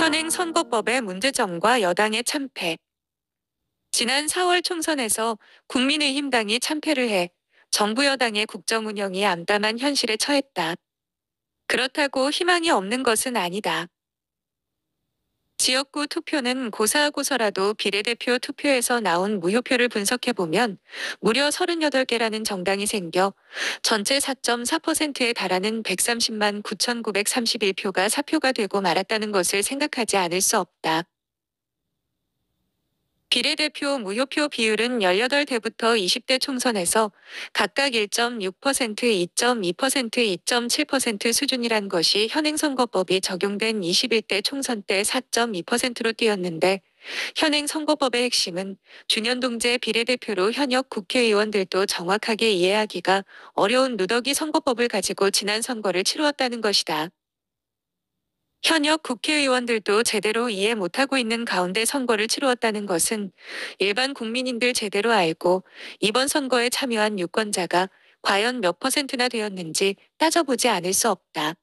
현행 선거법의 문제점과 여당의 참패. 지난 4월 총선에서 국민의힘당이 참패를 해 정부 여당의 국정 운영이 암담한 현실에 처했다. 그렇다고 희망이 없는 것은 아니다. 지역구 투표는 고사하고서라도 비례대표 투표에서 나온 무효표를 분석해보면 무려 38개라는 정당이 생겨 전체 4.4%에 달하는 130만 9,931표가 사표가 되고 말았다는 것을 생각하지 않을 수 없다. 비례대표 무효표 비율은 18대부터 20대 총선에서 각각 1.6%, 2.2%, 2.7% 수준이란 것이 현행선거법이 적용된 21대 총선 때 4.2%로 뛰었는데 현행 선거법의 핵심은 준연동제 비례대표로 현역 국회의원들도 정확하게 이해하기가 어려운 누더기 선거법을 가지고 지난 선거를 치루었다는 것이다. 현역 국회의원들도 제대로 이해 못하고 있는 가운데 선거를 치루었다는 것은 일반 국민인들 제대로 알고 이번 선거에 참여한 유권자가 과연 몇 퍼센트나 되었는지 따져보지 않을 수 없다.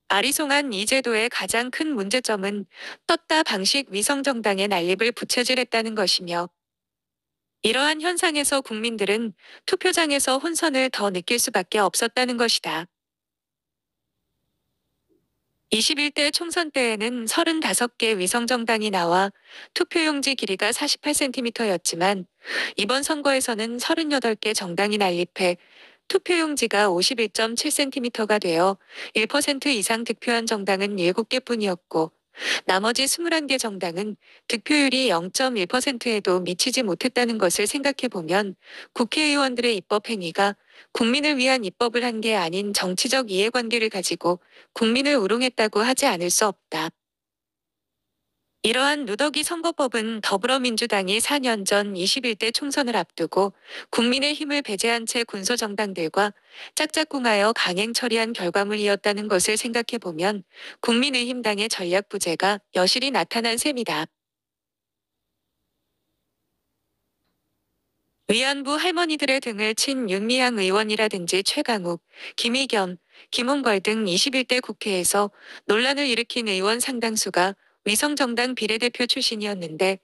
아리송한 이 제도의 가장 큰 문제점은 떴다 방식 위성정당의 난립을 부채질했다는 것이며 이러한 현상에서 국민들은 투표장에서 혼선을 더 느낄 수밖에 없었다는 것이다. 21대 총선 때에는 35개 위성정당이 나와 투표용지 길이가 48cm였지만 이번 선거에서는 38개 정당이 난립해 투표용지가 51.7cm가 되어 1% 이상 득표한 정당은 7개뿐이었고 나머지 21개 정당은 득표율이 0.1%에도 미치지 못했다는 것을 생각해보면 국회의원들의 입법 행위가 국민을 위한 입법을 한 게 아닌 정치적 이해관계를 가지고 국민을 우롱했다고 하지 않을 수 없다. 이러한 누더기 선거법은 더불어민주당이 4년 전 21대 총선을 앞두고 국민의힘을 배제한 채 군소정당들과 짝짝꿍하여 강행 처리한 결과물이었다는 것을 생각해보면 국민의힘당의 전략 부재가 여실히 나타난 셈이다. 위안부 할머니들의 등을 친 윤미향 의원이라든지 최강욱, 김의겸, 김홍걸 등 21대 국회에서 논란을 일으킨 의원 상당수가 위성정당 비례대표 출신이었는데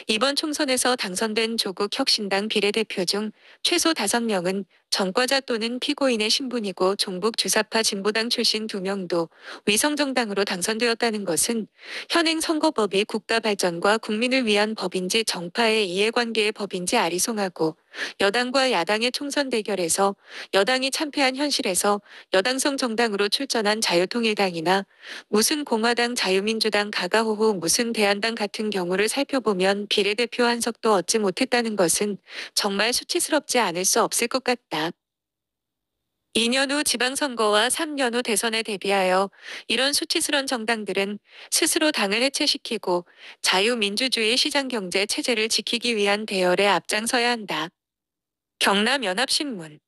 이번 총선에서 당선된 조국 혁신당 비례대표 중 최소 5명은 전과자 또는 피고인의 신분이고 종북 주사파 진보당 출신 2명도 위성정당으로 당선되었다는 것은 현행 선거법이 국가 발전과 국민을 위한 법인지 정파의 이해관계의 법인지 아리송하고 여당과 야당의 총선 대결에서 여당이 참패한 현실에서 여당성 정당으로 출전한 자유통일당이나 무슨 공화당 자유민주당 가가호호 무슨 대한당 같은 경우를 살펴보면 비례대표 한 석도 얻지 못했다는 것은 정말 수치스럽지 않을 수 없을 것 같다. 2년 후 지방선거와 3년 후 대선에 대비하여 이런 수치스런 정당들은 스스로 당을 해체시키고 자유민주주의 시장경제 체제를 지키기 위한 대열에 앞장서야 한다. 경남연합신문